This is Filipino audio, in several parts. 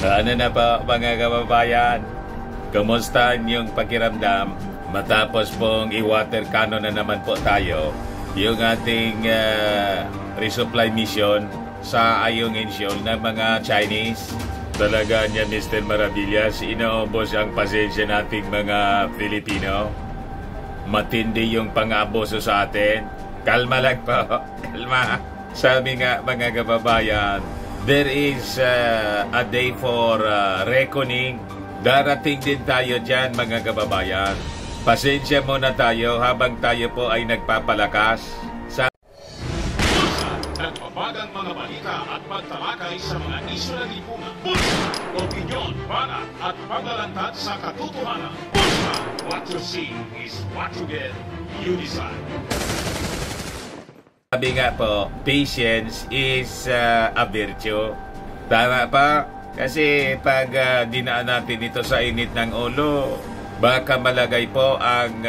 Ano na po mga kababayan? Kumusta yung pakiramdam? Matapos pong i-water cannon na naman po tayo yung ating resupply mission sa Ayong Insyol ng mga Chinese. Talaga niya Mr. Maravillas, inaubos ang pasensya nating mga Filipino. Matindi yung pang-abuso sa atin. Kalma lang po, kalma. Sabi nga mga kababayan, there is a day for reckoning. Darating din tayo dyan mga kababayan. Pasensya muna tayo habang tayo po ay nagpapalakas sa nagbabagang mga balita at pagtalakay sa mga isyu na lipunan. Bulsa, opinyon, banat at paglalantad sa katotohanan. Bulsa, what you see is what you get. You decide. Sabi nga po, patience is a virtue. Tama pa? Kasi pag dinaan natin ito sa init ng ulo, baka malagay po ang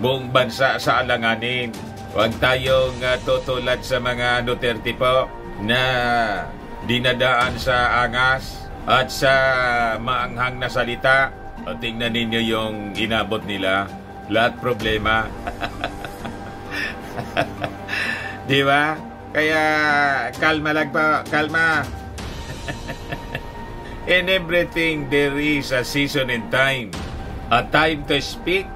buong bansa sa alanganin. Huwag tayong tutulad sa mga Duterte po na dinadaan sa angas at sa maanghang na salita. O tingnan ninyo yung inabot nila. Lahat problema. Di ba? Kaya kalma lang po, kalma. In everything there is a season and time. A time to speak,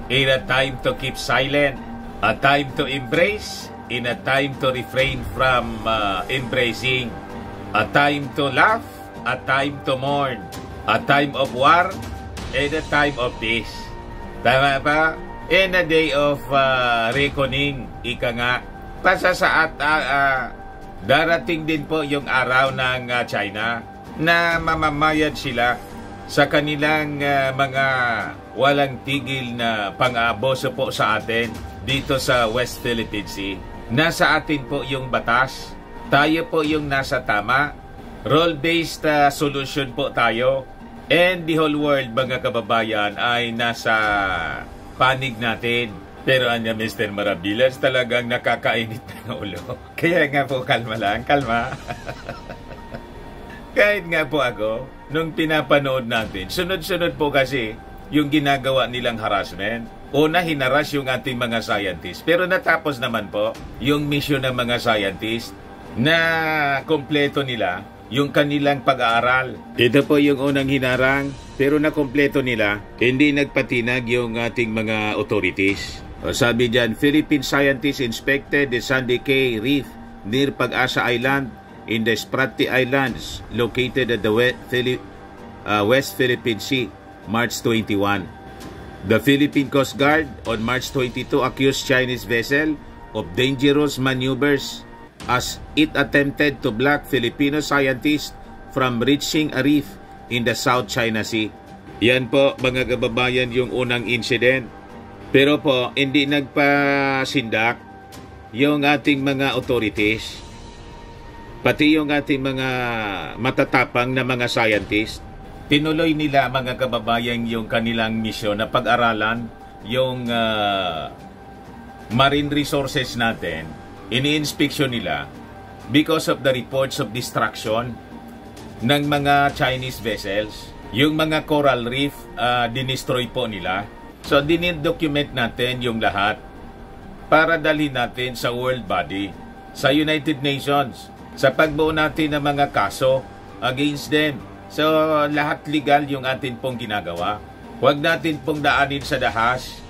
and a time to keep silent. A time to embrace, and a time to refrain from embracing. A time to laugh, a time to mourn. A time of war, and a time of peace. Tama ba? In a day of reckoning, ika nga, pasasaat darating din po yung araw ng China na mamamayad sila sa kanilang mga walang tigil na pang-aabuso po sa atin dito sa West Philippine Sea. Nasa atin po yung batas, tayo po yung nasa tama, role-based solution po tayo, and the whole world mga kababayan ay nasa panig natin. Pero anya Mr. Maravillas talagang nakakainit ng ulo. Kaya nga po kalma lang, kalma. Kahit nga po ako, nung pinapanood natin, sunod-sunod po kasi yung ginagawa nilang harassment. Una, hinaras yung ating mga scientists. Pero natapos naman po yung mission ng mga scientists na kompleto nila yung kanilang pag-aaral. Ito po yung unang hinarang, pero nakompleto nila, hindi nagpatinag yung ating mga authorities. Sabi dyan, Philippine scientists inspected the Sandy Cay Reef near Pag-asa Island in the Spratly Islands located at the West Philippine Sea, March 21. The Philippine Coast Guard on March 22 accused Chinese vessel of dangerous maneuvers as it attempted to block Filipino scientists from reaching a reef in the South China Sea. Yan po mga kababayan yung unang incident. Pero po hindi nagpasindak yung ating mga authorities, pati yung ating mga matatapang na mga scientists. Tinuloy nila mga kababayan yung kanilang misyon na pag-aralan yung marine resources natin. Ini-inspeksyon nila because of the reports of destruction ng mga Chinese vessels. Yung mga coral reef, dinestroy po nila. So, dinidocument natin yung lahat para dalhin natin sa world body, sa United Nations, sa pagbuo natin ng mga kaso against them. So, lahat legal yung atin pong ginagawa. Huwag natin pong daanin sa dahas.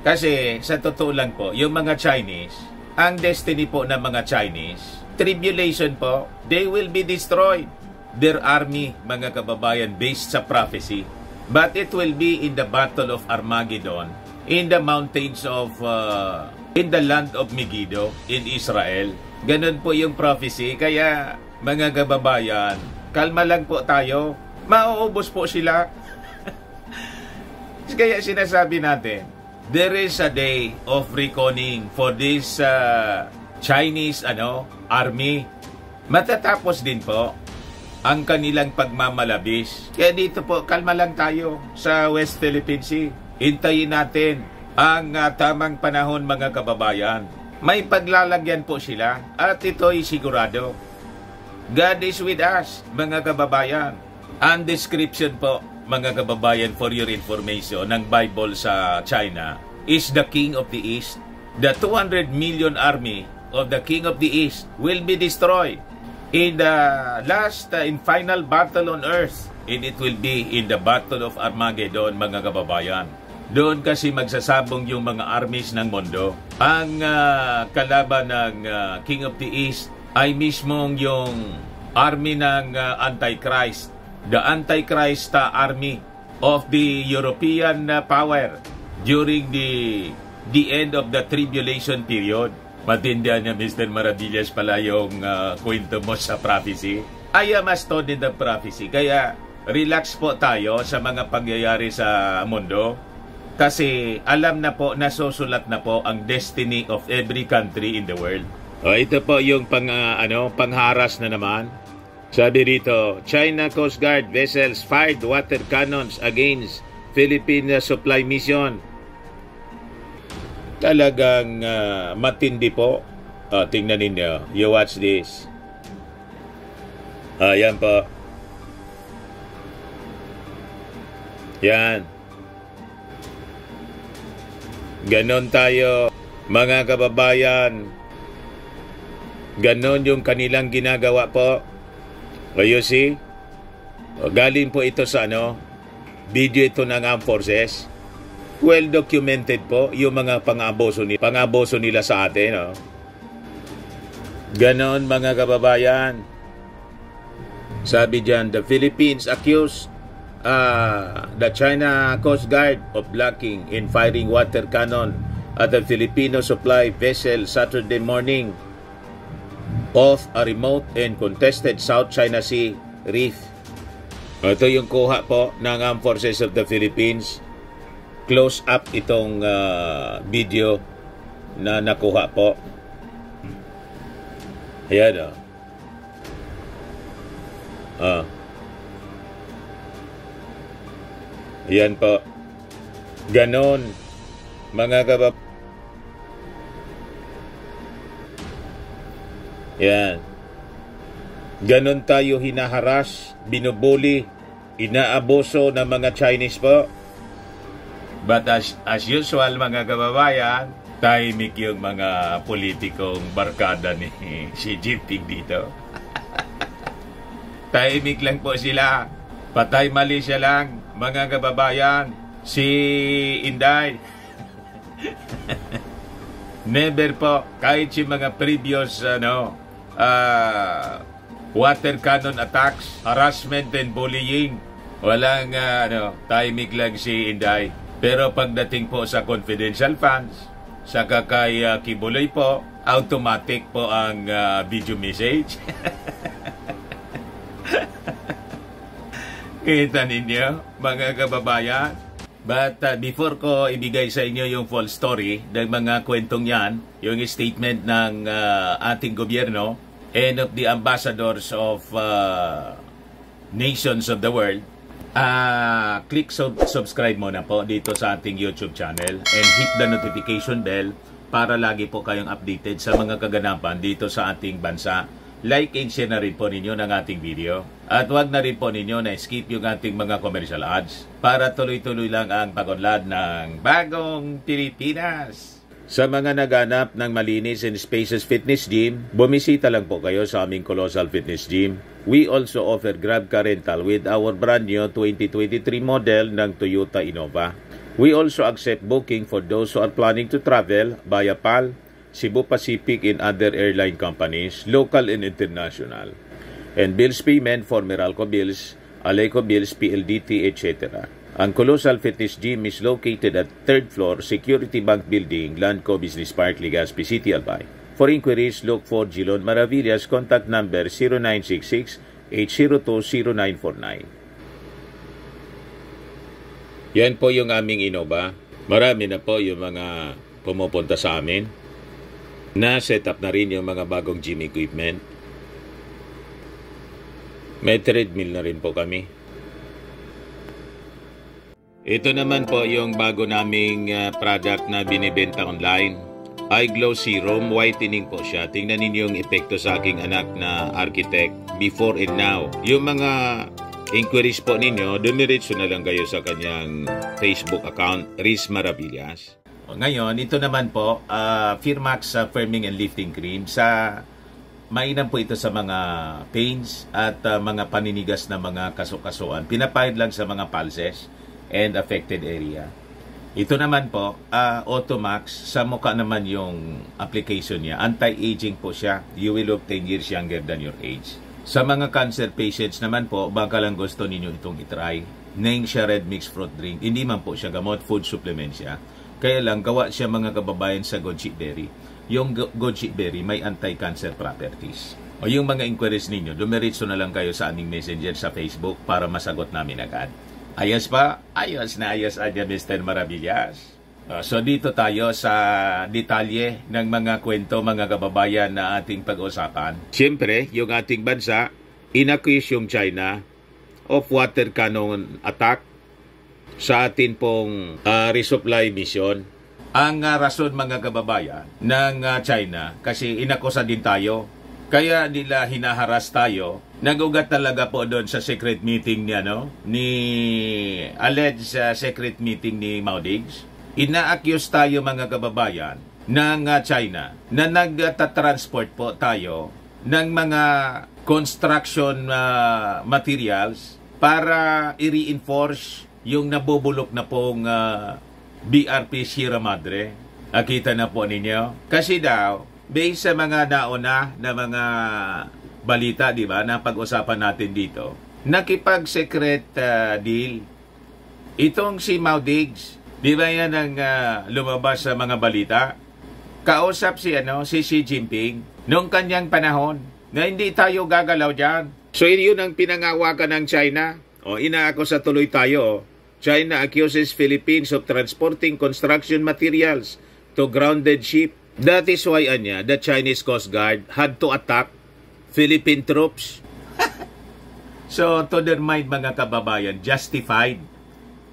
Kasi, sa totoo lang po, yung mga Chinese, ang destiny po ng mga Chinese, tribulation po, they will be destroyed. Their army, mga kababayan, based sa prophecy. But it will be in the battle of Armageddon, in the mountains of, in the land of Megiddo, in Israel. Ganun po yung prophecy. Kaya, mga kababayan, kalma lang po tayo. Mauubos po sila. Kaya sinasabi natin, there is a day of reckoning for this Chinese army. Matatapos din po ang kanilang pagmamalabis. Kaya dito po, kalma lang tayo sa West Philippine Sea. Hintayin natin ang tamang panahon mga kababayan. May paglalagyan po sila at ito'y sigurado. God is with us, mga kababayan. Ang description po, mga kababayan, for your information, ng Bible sa China is the King of the East. The 200 million army of the King of the East will be destroyed in the last and final battle on earth. And it will be in the Battle of Armageddon, mga kababayan. Doon kasi magsasabong yung mga armies ng mundo. Ang kalaban ng King of the East ay mismong yung army ng Antichrist. The Antichrist army of the European power during the end of the tribulation period. Matindihan niya, Mr. Maravillas, pala yung kwento mo sa prophecy. I am a student of prophecy. Kaya relax po tayo sa mga pangyayari sa mundo. Kasi alam na po, nasusulat na po ang destiny of every country in the world. Ito po yung pangharas na naman. Sabi rito, China Coast Guard vessels fired water cannons against Philippine supply mission. Talagang matindi po. Tingnan ninyo. You watch this. Yan po. Yan. Ganon tayo, mga kababayan. Ganon yung kanilang ginagawa po. You see? Galing po ito sa video ito ng Armed Forces. Well documented po yung mga pang-abuso nila sa atin. Ganon, mga kababayan. Sabi dyan, the Philippines accused the China Coast Guard of blocking and firing water cannon at a Filipino supply vessel Saturday morning off a remote and contested South China Sea reef. Ito yung kuha po ng Armed Forces of the Philippines. Close up itong video na nakuha po. Ayan Ayan po. Ganon, mga kababayan. Yan. Ganon tayo hinaharas, binubuli, inaaboso ng mga Chinese po. But as usual, mga kababayan, tahimik yung mga politikong barkada ni Xi Jinping dito. Tahimik lang po sila. Patay mali siya lang, mga kababayan. Si Inday. Never po, kahit si mga previous water cannon attacks, harassment and bullying, walang tahimik lang si Inday. Pero pagdating po sa confidential funds, sa kay Kibuloy po, automatic po ang video message. Kita ninyo, mga kababayan. But before ko ibigay sa inyo yung full story ng mga kwentong yan, yung statement ng ating gobyerno and of the ambassadors of nations of the world, click subscribe muna po dito sa ating YouTube channel and hit the notification bell para lagi po kayong updated sa mga kaganapan dito sa ating bansa. Like and share na rin po ninyo ng ating video. At huwag na rin po ninyo na skip yung ating mga commercial ads para tuloy-tuloy lang ang pag-unlad ng bagong Pilipinas. Sa mga naghanap ng malinis and spacious fitness gym, bumisita lang po kayo sa aming Colossal Fitness Gym. We also offer Grab Car Rental with our brand new 2023 model ng Toyota Innova. We also accept booking for those who are planning to travel via PAL, Cebu Pacific and other airline companies, local and international. And bills payment for Meralco Bills, Aleco Bills, PLDT, etc. Ang Colossal Fitness Gym is located at 3rd floor, Security Bank Building, Landco Business Park, Legazpi City, Albay. For inquiries, look for Gilon Maravillas, contact number 0966-802-0949. Yan po yung aming Innova. Marami na po yung mga pumupunta sa amin. Na-set up na rin yung mga bagong gym equipment. May treadmill na rin po kami. Ito naman po yung bago naming product na binibenta online. Eye Glow Serum, whitening po siya. Tingnan ninyo yung epekto sa aking anak na architect. before and now. Yung mga inquiries po ninyo, dumiretso na lang kayo sa kanyang Facebook account, Riz Maravillas. Ngayon, ito naman po, Firmax Firming and Lifting Cream. Mainam po ito sa mga pains at mga paninigas na mga kasukasuan. Pinapahid lang sa mga pulses and affected area. Ito naman po, Automax, sa mukha naman yung application niya. Anti-aging po siya. You will look 10 years younger than your age. Sa mga cancer patients naman po, baka lang gusto ninyo itong itry. Neng siya red mixed fruit drink. Hindi man po siya gamot, food supplement siya. Kaya lang, gawa siya mga kababayan sa goji berry. Yung goji berry may anti-cancer properties. O yung mga inquiries ninyo, dumiretso na lang kayo sa aming messenger sa Facebook para masagot namin agad. Ayos pa? Ayos na ayos aja, Mr. Maravillas. So dito tayo sa detalye ng mga kwento, mga kababayan na ating pag-usapan. Siyempre, yung ating bansa, inaccuse yung China of water cannon attack sa atin pong resupply mission. Ang rason, mga kababayan, ng China, kasi inakusa din tayo, kaya nila hinaharas tayo. Nagugat talaga po doon sa secret meeting ni alleged secret meeting ni Mao Diggs. Ina-accuse tayo, mga kababayan, ng China na nagtatransport po tayo ng mga construction materials para i-reinforce yung nabubulok na pong BRP Sierra Madre. Nakita na po ninyo. Kasi daw, based sa mga nauna na mga balita, di ba, na pag-usapan natin dito, nakipag-secret deal. Itong si Mao Diggs, di ba yan ang lumabas sa mga balita? Kausap si Xi Jinping noong kanyang panahon na hindi tayo gagalaw dyan. So yun ang pinangawakan ng China. Inaakusa tuloy tayo. China accuses Philippines of transporting construction materials to grounded ship. That is why the Chinese Coast Guard had to attack Philippine troops. So, to their mind, mga kababayan, justified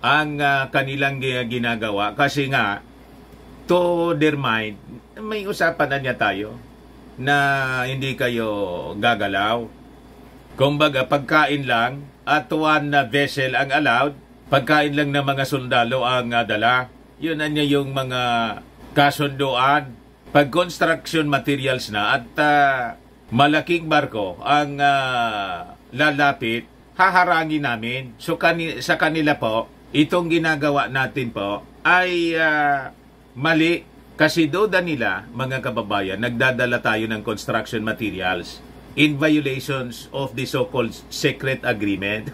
ang kanilang ginagawa. Kasi nga, to their mind, may usapan na niya tayo na hindi kayo gagalaw. Kumbaga, pagkain lang at one vessel ang allowed, pagkain lang ng mga sundalo ang dala. Yun na niya yung mga kasunduan. Pag construction materials na at malaking barko ang lalapit, haharangin namin. So sa kanila po, itong ginagawa natin po ay mali. Kasi doon nila, mga kababayan, nagdadala tayo ng construction materials in violations of the so-called secret agreement.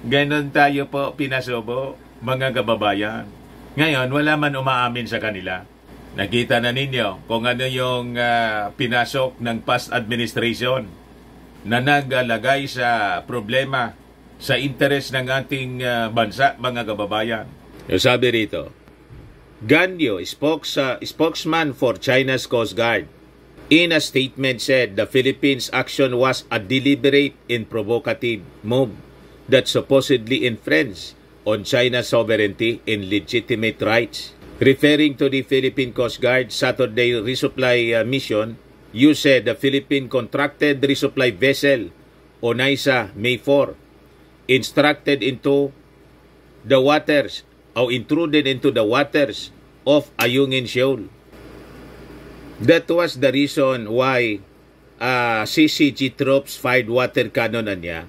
Ganon tayo po pinasubo, mga kababayan. Ngayon, wala man umaamin sa kanila. Nakita na ninyo kung ano yung pinasok ng past administration na naglalagay sa problema sa interes ng ating bansa, mga kababayan. Sabi rito, Gan Yu, spokesman for China's Coast Guard, in a statement said the Philippines' action was a deliberate and provocative move that supposedly infringed on China's sovereignty and legitimate rights. Referring to the Philippine Coast Guard Saturday resupply mission, you said the Philippine contracted resupply vessel Onaisa May 4 intruded into the waters of Ayungin Shoal. That was the reason why CCG troops fired water cannon niya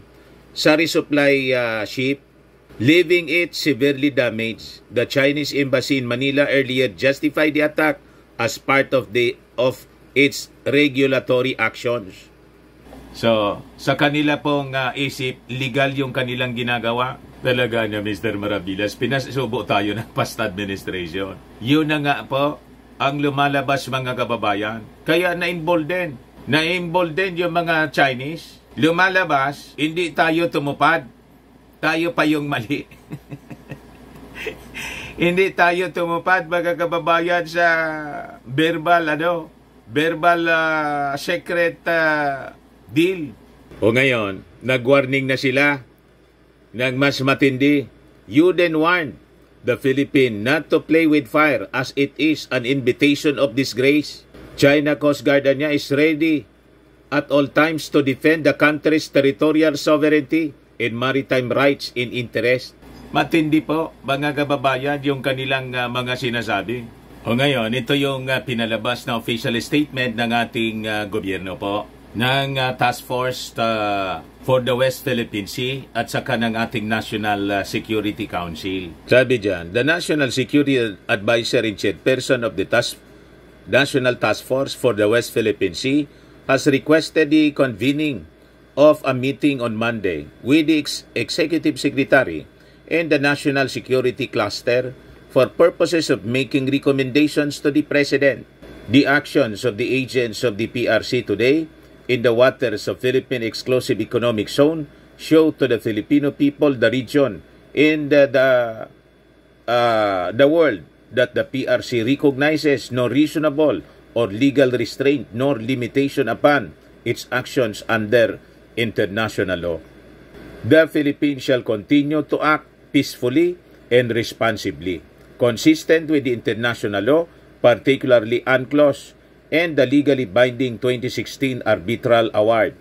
sa resupply ship, leaving it severely damaged. The Chinese embassy in Manila earlier justified the attack as part of its regulatory actions. So, sa kanila pong isip, legal yung kanilang ginagawa. Talaga niya, Mr. Maravillas, pinasubo tayo ng past administration. Yun na nga po ang lumalabas, mga kababayan. Kaya na-embolden yung mga Chinese. Lumalabas, hindi tayo tumupad. Tayo pa yung mali. Hindi tayo tumupad, mga kababayan, sa verbal secret deal. O ngayon, nag-warning na sila ng mas matindi. You then warned the Philippines not to play with fire as it is an invitation of disgrace. China Coast Guard niya is ready at all times to defend the country's territorial sovereignty and maritime rights in interest. Matindi po, mga kababayan, yung kanilang mga sinasabi. O ngayon, ito yung pinalabas na official statement ng ating gobyerno po, ng Task Force for the West Philippine Sea at saka ng ating National Security Council. Sabi dyan, the National Security Advisor and Chairperson of the National Task Force for the West Philippine Sea has requested the convening of a meeting on Monday with the Executive Secretary and the National Security Cluster for purposes of making recommendations to the President. The actions of the agents of the PRC today in the waters of Philippine Exclusive Economic Zone show to the Filipino people, the region, and the world that the PRC recognizes no reasonable or legal restraint nor limitation upon its actions under international law. The Philippines shall continue to act peacefully and responsibly, consistent with the international law, particularly UNCLOS and the legally binding 2016 arbitral award.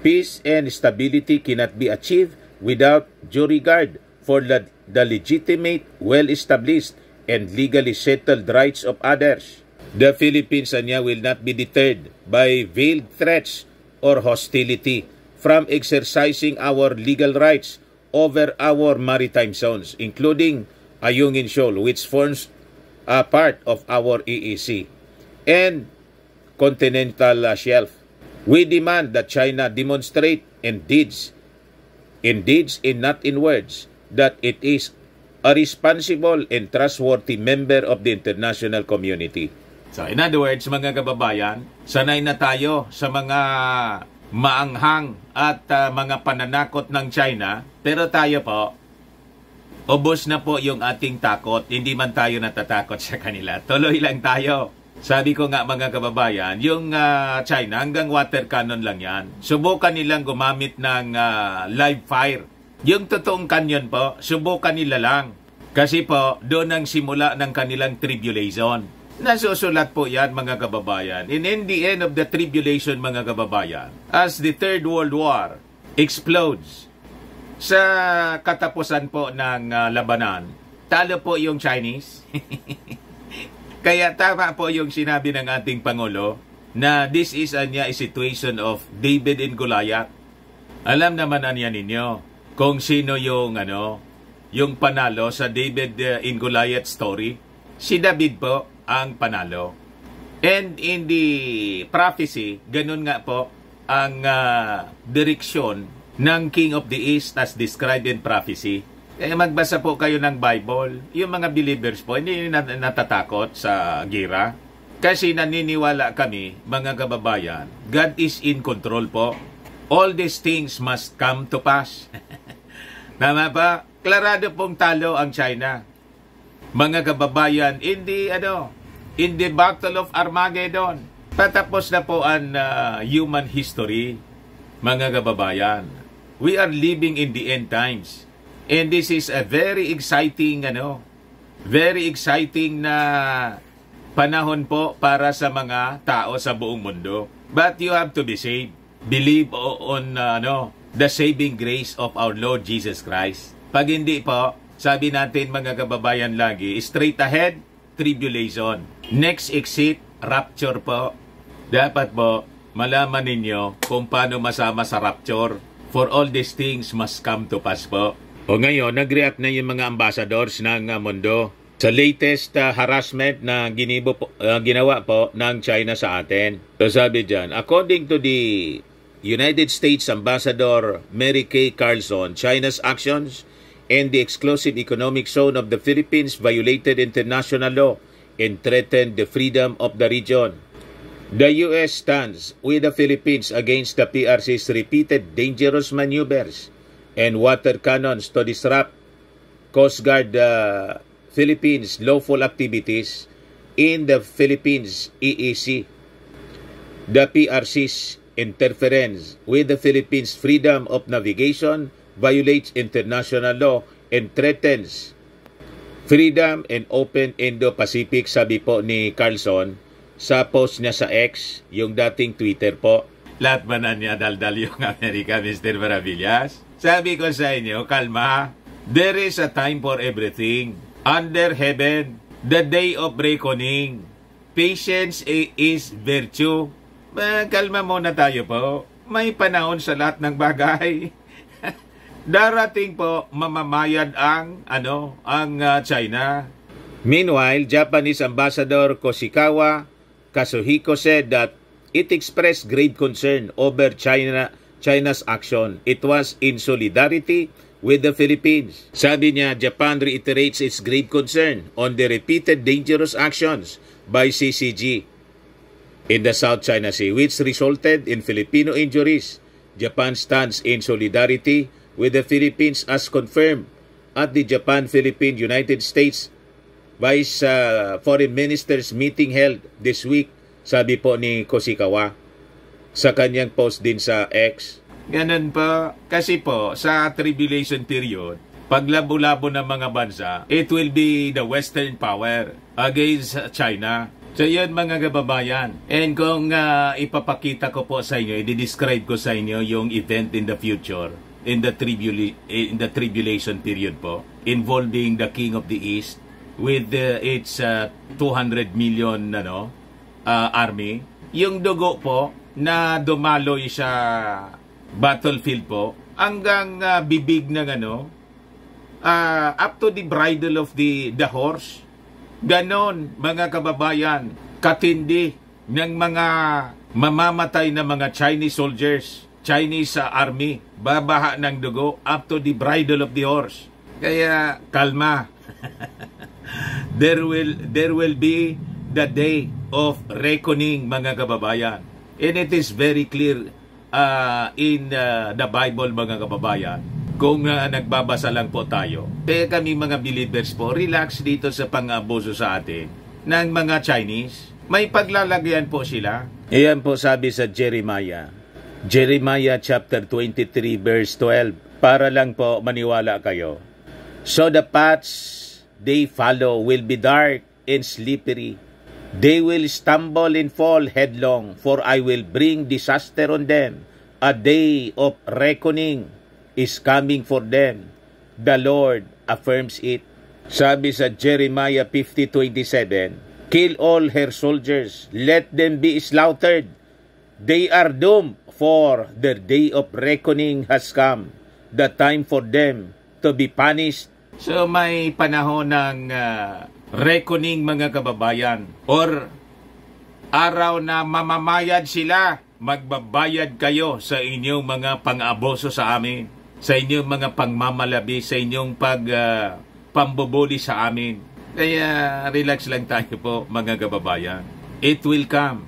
Peace and stability cannot be achieved without due regard for the legitimate, well-established, and legally settled rights of others. The Philippines will not be deterred by veiled threats or hostility from exercising our legal rights over our maritime zones, including Ayungin Shoal, which forms a part of our EEZ, and continental shelf. We demand that China demonstrate in deeds and not in words, that it is a responsible and trustworthy member of the international community. So, in other words, mga kababayan, sanay na tayo sa mga maanghang at mga pananakot ng China, pero tayo po, ubos na po yung ating takot. Hindi man tayo natatakot sa kanila. Tuloy lang tayo. Sabi ko nga mga kababayan, yung China, hanggang water cannon lang yan. Subukan nilang gumamit ng live fire. Yung totoong canyon po, subukan nila lang. Kasi po, doon ang simula ng kanilang tribulation. Nasusulat po yan mga kababayan. And in the end of the tribulation mga kababayan, as the Third World War explodes, sa katapusan po ng labanan, talo po yung Chinese. Kaya tama po yung sinabi ng ating Pangulo na this is a situation of David and Goliath. Alam naman niya ninyo kung sino yung yung panalo sa David and Goliath story. Si David po ang panalo. And in the prophecy, ganun nga po ang direksyon ng King of the East as described in prophecy. Magbasa po kayo ng Bible. Yung mga believers po, hindi natatakot sa gira. Kasi naniniwala kami, mga kababayan, God is in control po. All these things must come to pass. Tama ba? Klarado pong talo ang China. Mga kababayan, in the Battle of Armageddon, patapos na po ang human history, mga kababayan. We are living in the end times. And this is a very exciting na panahon po para sa mga tao sa buong mundo. But you have to be saved. Believe on the saving grace of our Lord Jesus Christ. Pag hindi po, sabi natin mga kababayan lagi, straight ahead, tribulation. Next exit, rapture po. Dapat po, malaman ninyo kung paano masama sa rapture. For all these things must come to pass po. O ngayon, nag-react na yung mga ambassadors ng mundo sa latest harassment na ginawa po ng China sa atin. So sabi dyan, according to the United States Ambassador Mary Kay Carlson, China's actions and the exclusive economic zone of the Philippines violated international law and threatened the freedom of the region. The U.S. stands with the Philippines against the PRC's repeated dangerous maneuvers and water cannons to disrupt Coast Guard Philippines' lawful activities in the Philippines EEZ. The PRC's interference with the Philippines' freedom of navigation violates international law and threatens freedom and open Indo-Pacific, sabi po ni Carlson sa post niya sa X, yung dating Twitter po. Lahat ba na niya daldal yung Amerika, Mr. Maravillas? Sabi ko sa inyo, kalma. There is a time for everything. Under heaven, the day of reckoning. Patience is virtue. Kalma muna tayo po. May panahon sa lahat ng bagay. Darating po, mamamayad ang China. Meanwhile, Japanese Ambassador Koshikawa Kazuhiko said that it expressed grave concern over China's action. It was in solidarity with the Philippines. Sabi niya, Japan reiterates its grave concern on the repeated dangerous actions by CCG in the South China Sea, which resulted in Filipino injuries. Japan stands in solidarity with the Philippines as confirmed at the Japan-Philippine-United States Vice Foreign Ministers meeting held this week, sabi po ni Koshikawa sa kanyang post din sa X. Ganun po. Kasi po, sa tribulation period, paglabo-labo ng mga bansa, it will be the Western power against China. So yun mga kababayan. And kung ipapakita ko po sa inyo, i-describe ko sa inyo yung event in the future, in the tribulation period po, involving the King of the East with its 200 million army. Yung dugo po na dumaloy sa battlefield po hanggang bibig ng up to the bridle of the horse. Ganon mga kababayan, katindi ng mga mamamatay na mga Chinese soldiers, Chinese army, babaha ng dugo up to the bridle of the horse. Kaya kalma. There will be the day of reckoning mga kababayan. And it is very clear in the Bible mga kababayan. Kung nagbabasa lang po tayo. Kaya kami mga believers po, relax dito sa pang-abuso sa atin ng mga Chinese. May paglalagyan po sila. Iyan po sabi sa Jeremiah. Jeremiah chapter 23 verse 12. Para lang po maniwala kayo. So the paths they follow will be dark and slippery. They will stumble and fall headlong, for I will bring disaster on them. A day of reckoning is coming for them. The Lord affirms it. Sabi sa Jeremiah 50:27, kill all her soldiers, let them be slaughtered. They are doomed, for their day of reckoning has come. The time for them to be punished. So may panahon ng reckoning mga kababayan, or araw na mamamayad sila. Magbabayad kayo sa inyong mga pang-abuso sa amin, sa inyong mga pangmamalabi, sa inyong pambubuli sa amin. Kaya relax lang tayo po mga kababayan. It will come.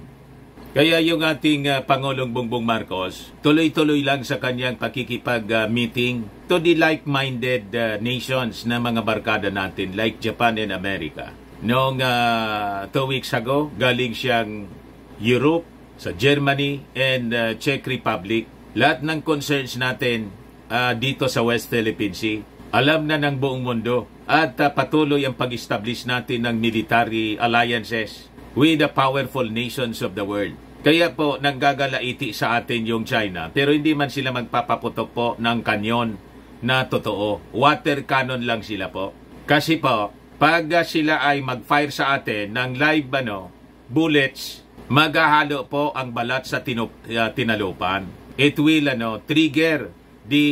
Kaya yung ating Pangulong Bongbong Marcos, tuloy-tuloy lang sa kanyang pakikipag-meeting to the like-minded nations na mga barkada natin like Japan and America. Noong 2 weeks ago, galing siyang Europe, sa Germany and Czech Republic. Lahat ng concerns natin dito sa West Philippine Sea, alam na ng buong mundo at patuloy ang pag-establish natin ng military alliances with the powerful nations of the world. Kaya po, nanggagalaiti sa atin yung China, pero hindi man sila magpapaputok po ng kanyon na totoo. Water cannon lang sila po. Kasi po, pag sila ay mag-fire sa atin ng live bullets, maghahalo po ang balat sa tinalupan. It will trigger the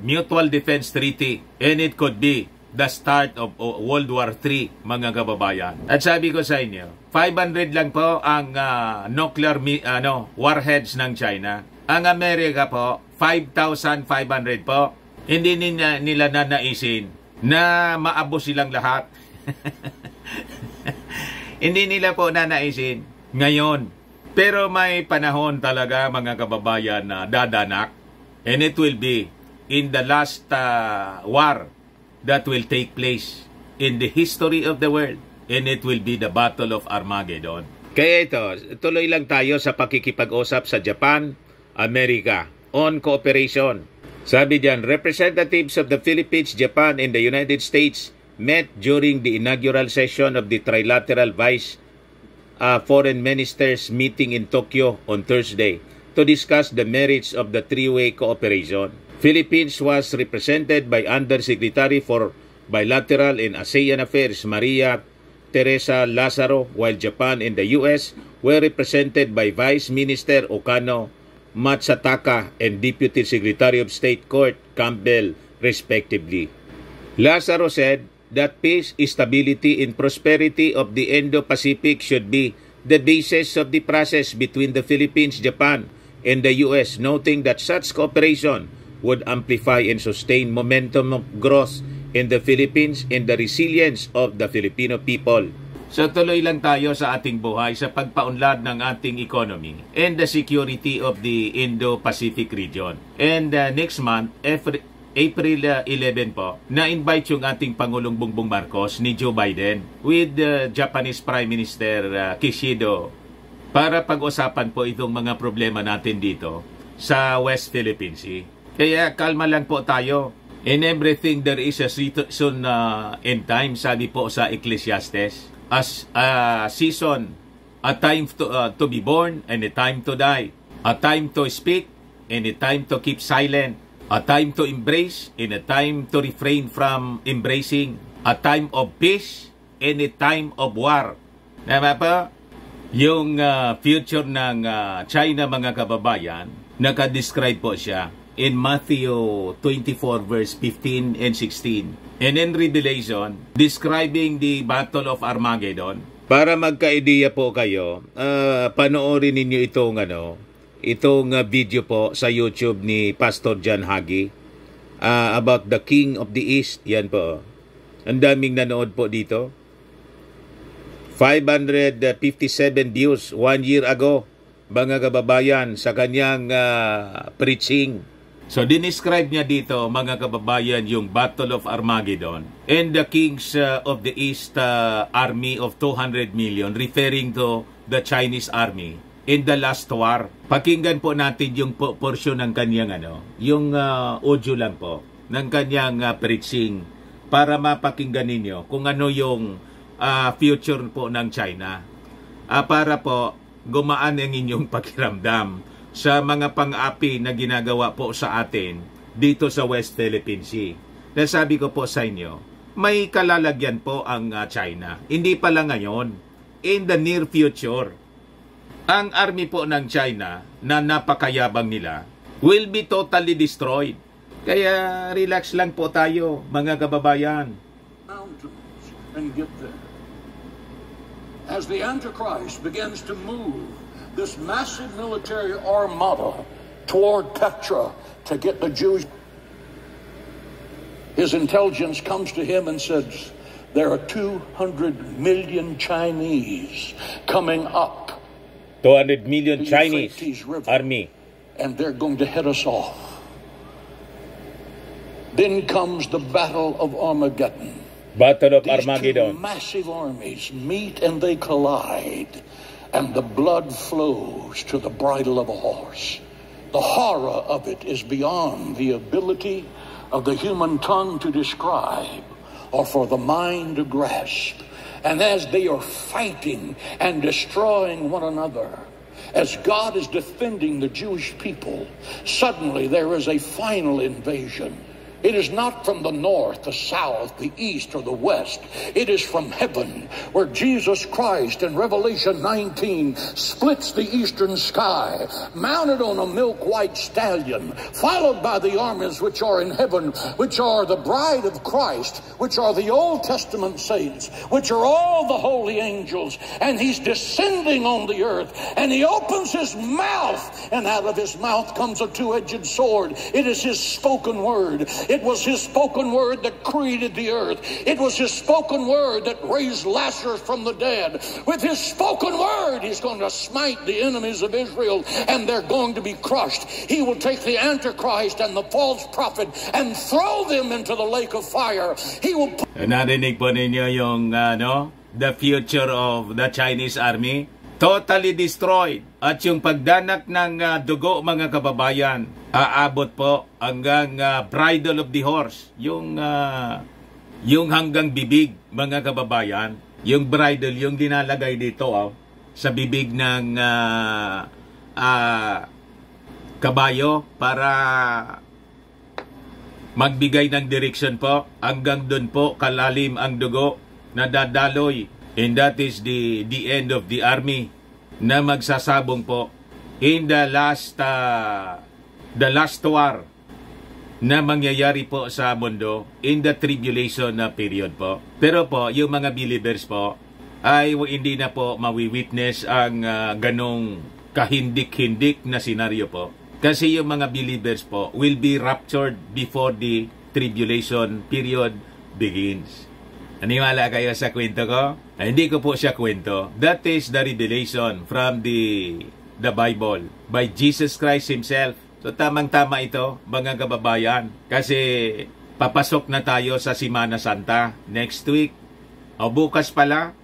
Mutual Defense Treaty, and it could be the start of World War III, mga kababayan. At sabi ko sa inyo, 500 lang po ang nuclear warheads ng China. Ang Amerika po, 5,500 po. Hindi nila nanaisin na maabo silang lahat. Hindi nila po nanaisin ngayon. Pero may panahon talaga mga kababayan na dadanak, and it will be in the last war that will take place in the history of the world, and it will be the Battle of Armageddon. Kaya ito, tuloy lang tayo sa pakikipag-usap sa Japan, Amerika on cooperation. Sabi diyan, representatives of the Philippines, Japan, and the United States met during the inaugural session of the Trilateral Vice Foreign Ministers meeting in Tokyo on Thursday. to discuss the merits of the three-way cooperation. Philippines was represented by Undersecretary for Bilateral and ASEAN Affairs Maria Teresa Lazaro, while Japan and the US were represented by Vice Minister Okano Matsataka and Deputy Secretary of State Kurt Campbell, respectively. Lazaro said that peace, stability, and prosperity of the Indo-Pacific should be the basis of the process between the Philippines, Japan, and the US, noting that such cooperation would amplify and sustain momentum of growth in the Philippines and the resilience of the Filipino people. So tuloy lang tayo sa ating buhay sa pagpaunlad ng ating economy and the security of the Indo-Pacific region. And next month, April 11 po, na-invite yung ating Pangulong Bongbong Marcos ni Joe Biden with Japanese Prime Minister Kishido para pag-usapan po itong mga problema natin dito sa West Philippine Sea. Kaya kalma lang po tayo. In everything there is a season and time, sabi po sa Ecclesiastes. As a season, a time to be born and a time to die. A time to speak and a time to keep silent. A time to embrace and a time to refrain from embracing. A time of peace and a time of war. Tama pa? Yung future ng China, mga kababayan, nakadescribe po siya in Matthew 24 verse 15 and 16. And in Revelation, describing the Battle of Armageddon. Para magka-ideya po kayo, panoorin ninyo itong video po sa YouTube ni Pastor John Hagee about the King of the East. Yan po. Ang daming nanood po dito. 557 views 1 year ago, mga kababayan, sa kanyang preaching. So, dinescribe niya dito, mga kababayan, yung Battle of Armageddon and the kings of the East army of 200 million, referring to the Chinese army in the last war. Pakinggan po natin yung portion ng kanyang yung audio lang po ng kanyang preaching para mapakinggan ninyo kung ano yung future po ng China. Para po gumaan ang inyong pakiramdam sa mga pang-api na ginagawa po sa atin dito sa West Philippine Sea. Nasabi ko po sa inyo, may kalalagyan po ang China. Hindi pa lang ngayon, in the near future. Ang army po ng China na napakayabang nila will be totally destroyed. Kaya relax lang po tayo, mga kababayan. Mountains and get there. As the Antichrist begins to move this massive military armada toward Petra to get the Jews, his intelligence comes to him and says, there are 200 million Chinese coming up. 200 million Chinese army. And they're going to head us off. Then comes the Battle of Armageddon. Battle of These Armageddon. two massive armies meet and they collide. And the blood flows to the bridle of a horse. The horror of it is beyond the ability of the human tongue to describe or for the mind to grasp. And as they are fighting and destroying one another, as God is defending the Jewish people, suddenly there is a final invasion. It is not from the north, the south, the east, or the west. It is from heaven, where Jesus Christ in Revelation 19 splits the eastern sky, mounted on a milk-white stallion, followed by the armies which are in heaven, which are the bride of Christ, which are the Old Testament saints, which are all the holy angels. And he's descending on the earth, and he opens his mouth, and out of his mouth comes a two-edged sword. It is his spoken word. It was his spoken word that created the earth. It was his spoken word that raised Lazarus from the dead. With his spoken word, he's going to smite the enemies of Israel, and they're going to be crushed. He will take the Antichrist and the false prophet and throw them into the lake of fire. He will... Narinig po ninyo yung the future of the Chinese army? Totally destroyed. At yung pagdanak ng dugo, mga kababayan, aabot po hanggang bridle of the horse. Yung hanggang bibig, mga kababayan. Yung bridle, yung dinalagay dito sa bibig ng kabayo para magbigay ng direksyon po hanggang doon po kalalim ang dugo na dadaloy. And that is the end of the army na magsasabong po in the last war na mangyayari po sa mundo in the tribulation na period po. Pero po, yung mga believers po ay hindi na po mawi-witness ang ganong kahindik-hindik na senaryo po. Kasi yung mga believers po will be raptured before the tribulation period begins. Naniwala kayo sa kwento ko? Hindi ko po siya kwento. That is the revelation from the Bible by Jesus Christ Himself. So tamang-tama ito, mga kababayan. Kasi papasok na tayo sa Semana Santa next week. O bukas pala,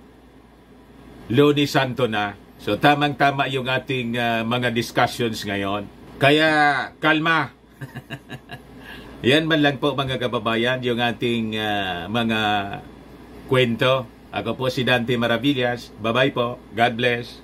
Lunes Santo na. So tamang-tama yung ating mga discussions ngayon. Kaya kalma. Yan man lang po mga kababayan, yung ating mga kwento. Ako po si Dante Maravillas. Bye-bye po. God bless.